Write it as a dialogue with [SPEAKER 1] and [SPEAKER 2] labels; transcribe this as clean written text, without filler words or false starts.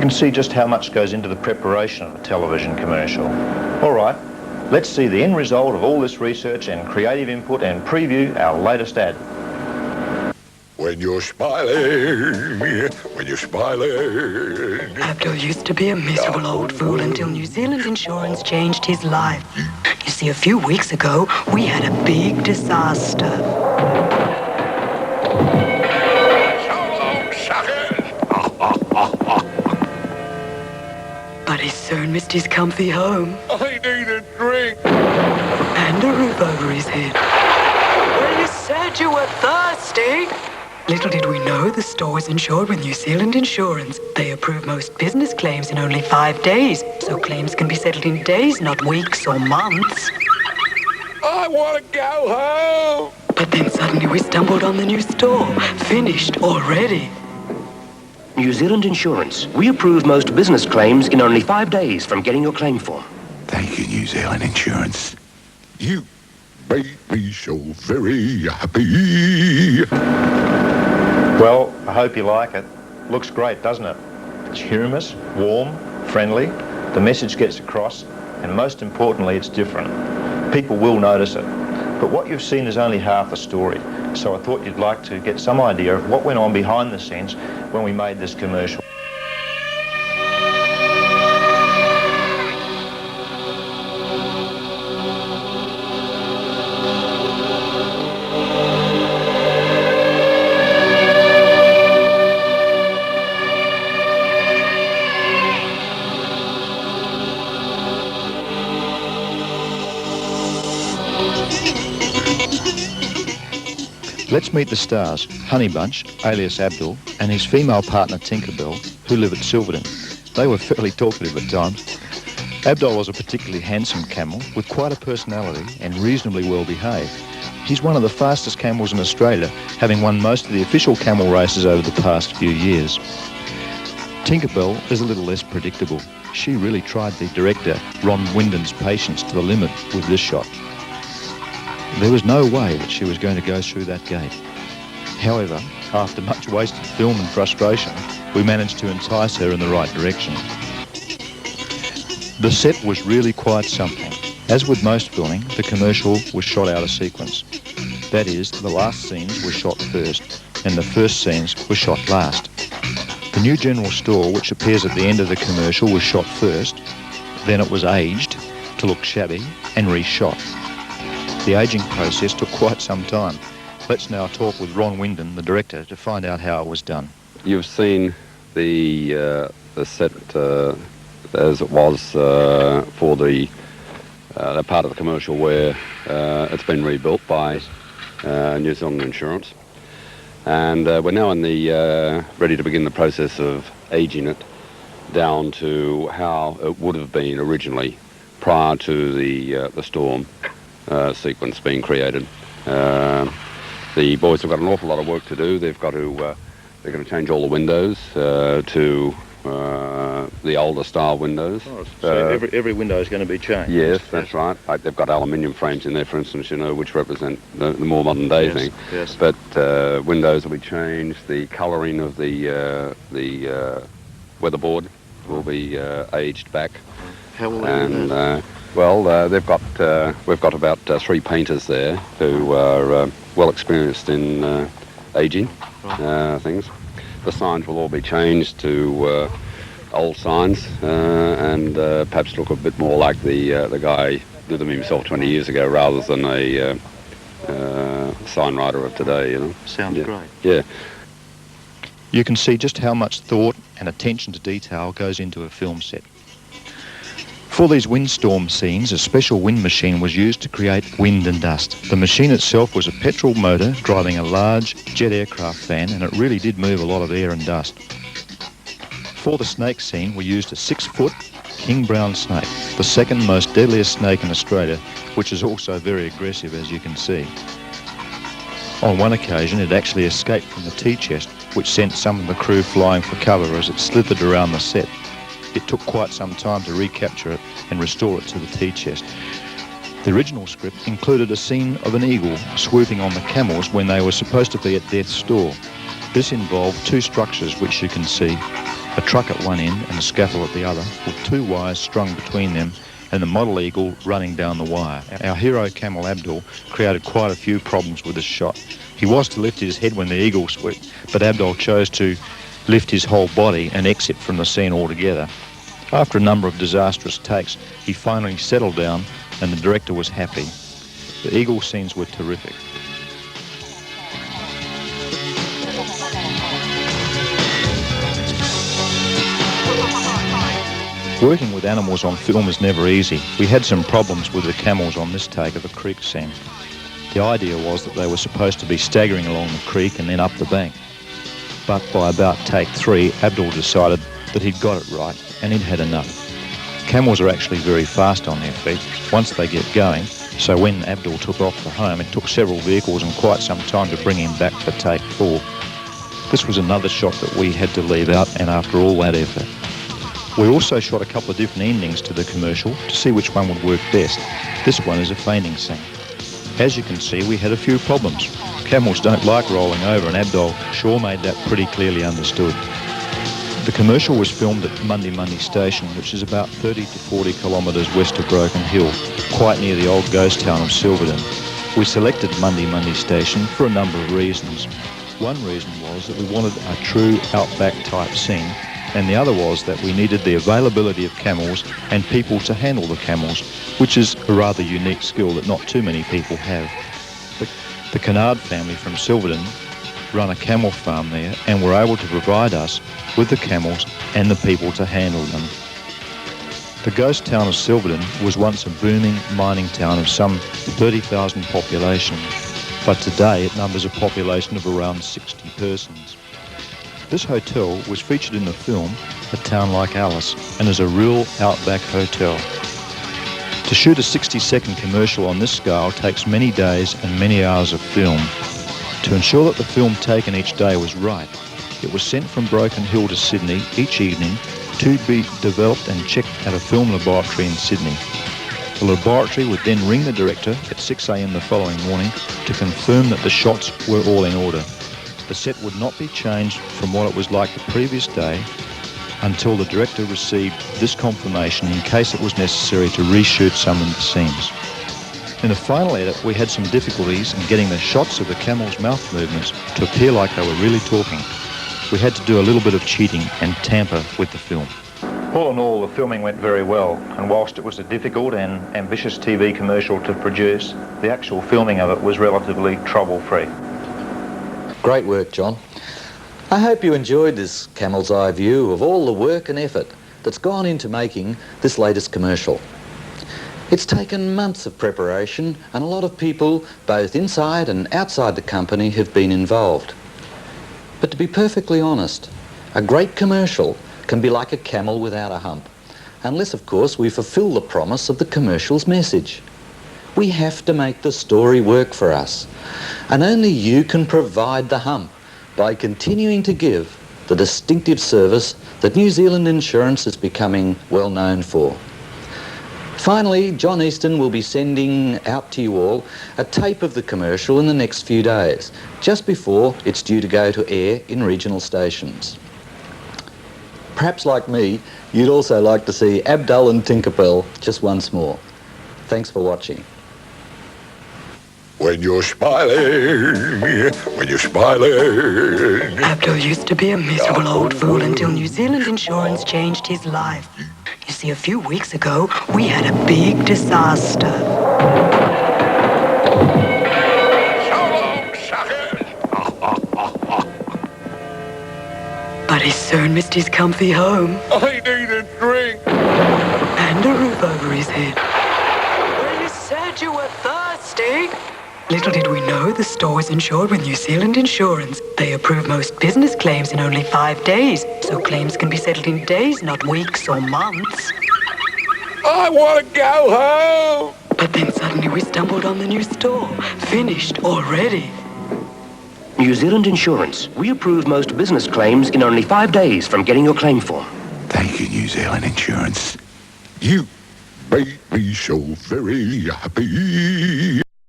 [SPEAKER 1] can see just how much goes into the preparation of a television commercial. All right, let's see the end result of all this research and creative input and preview our latest ad.
[SPEAKER 2] When you're smiling,
[SPEAKER 3] Abdul used to be a miserable old fool until New Zealand Insurance changed his life. You see, a few weeks ago, we had a big disaster. But he soon missed his comfy home.
[SPEAKER 2] I need a drink.
[SPEAKER 3] And a roof over his head. Well, you said you were thirsty. Little did we know the store was insured with New Zealand Insurance. They approve most business claims in only 5 days, so claims can be settled in days, not weeks or months.
[SPEAKER 2] I want to go home.
[SPEAKER 3] But then suddenly we stumbled on the new store, finished already.
[SPEAKER 4] New Zealand Insurance. We approve most business claims in only 5 days from getting your claim form.
[SPEAKER 2] Thank you, New Zealand Insurance. You made me so very happy.
[SPEAKER 1] Well, I hope you like it. Looks great, doesn't it? It's humorous, warm, friendly, the message gets across, and most importantly, it's different. People will notice it. But what you've seen is only half the story, so I thought you'd like to get some idea of what went on behind the scenes when we made this commercial. Let's meet the stars, Honey Bunch, alias Abdul, and his female partner Tinkerbell, who live at Silverton. They were fairly talkative at times. Abdul was a particularly handsome camel with quite a personality and reasonably well behaved. He's one of the fastest camels in Australia, having won most of the official camel races over the past few years. Tinkerbell is a little less predictable. She really tried the director, Ron Wyndon's patience to the limit with this shot. There was no way that she was going to go through that gate. However, after much wasted film and frustration, we managed to entice her in the right direction. The set was really quite something. As with most filming, the commercial was shot out of sequence. That is, the last scenes were shot first, and the first scenes were shot last. The new general store, which appears at the end of the commercial, was shot first, then it was aged to look shabby and reshot. The aging process took quite some time. Let's now talk with Ron Wyndon, the director, to find out how it was done.
[SPEAKER 5] You've seen the set as it was for the part of the commercial where it's been rebuilt by New Zealand Insurance, and we're now in the ready to begin the process of aging it down to how it would have been originally prior to the storm sequence being created. The boys have got an awful lot of work to do. They've got to they're going to change all the windows to the older style windows.
[SPEAKER 1] Oh, so every window is going to be changed.
[SPEAKER 5] Yes, that's right. Like they've got aluminium frames in there, for instance, you know, which represent the more modern day thing.
[SPEAKER 1] Yes.
[SPEAKER 5] But windows will be changed. The colouring of the weatherboard will be aged back.
[SPEAKER 1] How will they do that?
[SPEAKER 5] Well, we've got about 3 painters there who are well experienced in aging things. The signs will all be changed to old signs and perhaps look a bit more like the guy did them himself 20 years ago rather than a sign writer of today. You know.
[SPEAKER 1] Sounds great.
[SPEAKER 5] Yeah.
[SPEAKER 1] You can see just how much thought and attention to detail goes into a film set. For these windstorm scenes, a special wind machine was used to create wind and dust. The machine itself was a petrol motor driving a large jet aircraft fan, and it really did move a lot of air and dust. For the snake scene, we used a 6-foot king brown snake, the second most deadliest snake in Australia, which is also very aggressive, as you can see. On one occasion, it actually escaped from the tea chest, which sent some of the crew flying for cover as it slithered around the set. It took quite some time to recapture it and restore it to the tea chest. The original script included a scene of an eagle swooping on the camels when they were supposed to be at death's door. This involved 2 structures which you can see. a truck at one end and a scaffold at the other, with two wires strung between them and the model eagle running down the wire. Our hero Camel Abdul created quite a few problems with this shot. He was to lift his head when the eagle swooped, but Abdul chose to lift his whole body and exit from the scene altogether. After a number of disastrous takes, he finally settled down and the director was happy. The eagle scenes were terrific. Working with animals on film is never easy. We had some problems with the camels on this take of a creek scene. The idea was that they were supposed to be staggering along the creek and then up the bank. But by about take 3, Abdul decided that he'd got it right and he'd had enough. Camels are actually very fast on their feet once they get going, so when Abdul took off for home, it took several vehicles and quite some time to bring him back for take 4. This was another shot that we had to leave out, and after all that effort. We also shot a couple of different endings to the commercial to see which one would work best. This one is a fainting scene. As you can see, we had a few problems. Camels don't like rolling over, and Abdul sure made that pretty clearly understood. The commercial was filmed at Monday Station, which is about 30 to 40 kilometres west of Broken Hill, quite near the old ghost town of Silverton. We selected Monday Station for a number of reasons. One reason was that we wanted a true outback type scene, and the other was that we needed the availability of camels and people to handle the camels, which is a rather unique skill that not too many people have. The Kennard family from Silverton run a camel farm there and were able to provide us with the camels and the people to handle them. The ghost town of Silverton was once a booming mining town of some 30,000 population, but today it numbers a population of around 60 persons. This hotel was featured in the film A Town Like Alice and is a real outback hotel. To shoot a 60-second commercial on this scale takes many days and many hours of film. To ensure that the film taken each day was right, it was sent from Broken Hill to Sydney each evening to be developed and checked at a film laboratory in Sydney. The laboratory would then ring the director at 6 a.m. the following morning to confirm that the shots were all in order. The set would not be changed from what it was like the previous day until the director received this confirmation in case it was necessary to reshoot some of the scenes. In the final edit, we had some difficulties in getting the shots of the camel's mouth movements to appear like they were really talking. We had to do a little bit of cheating and tamper with the film. All in all, the filming went very well, and whilst it was a difficult and ambitious TV commercial to produce, the actual filming of it was relatively trouble-free.
[SPEAKER 6] Great work, John. I hope you enjoyed this camel's eye view of all the work and effort that's gone into making this latest commercial. It's taken months of preparation, and a lot of people, both inside and outside the company, have been involved. But to be perfectly honest, a great commercial can be like a camel without a hump, unless, of course, we fulfill the promise of the commercial's message. We have to make the story work for us, and only you can provide the hump by continuing to give the distinctive service that New Zealand Insurance is becoming well known for. Finally, John Easton will be sending out to you all a tape of the commercial in the next few days, just before it's due to go to air in regional stations. Perhaps like me, you'd also like to see Abdul and Tinkerbell just once more. Thanks for watching.
[SPEAKER 2] When you're smiling,
[SPEAKER 3] Abdul used to be a miserable old fool until New Zealand Insurance changed his life. You see, a few weeks ago, we had a big disaster. But he soon missed his comfy home.
[SPEAKER 2] I need a drink.
[SPEAKER 3] And a roof over his head. Well, you said you were thirsty. Little did we know the store was insured with New Zealand Insurance. They approve most business claims in only 5 days, so claims can be settled in days, not weeks or months.
[SPEAKER 2] I want to go home.
[SPEAKER 3] But then suddenly we stumbled on the new store, finished already.
[SPEAKER 4] New Zealand Insurance. We approve most business claims in only 5 days from getting your claim form.
[SPEAKER 2] Thank you, New Zealand Insurance. You made me so very happy.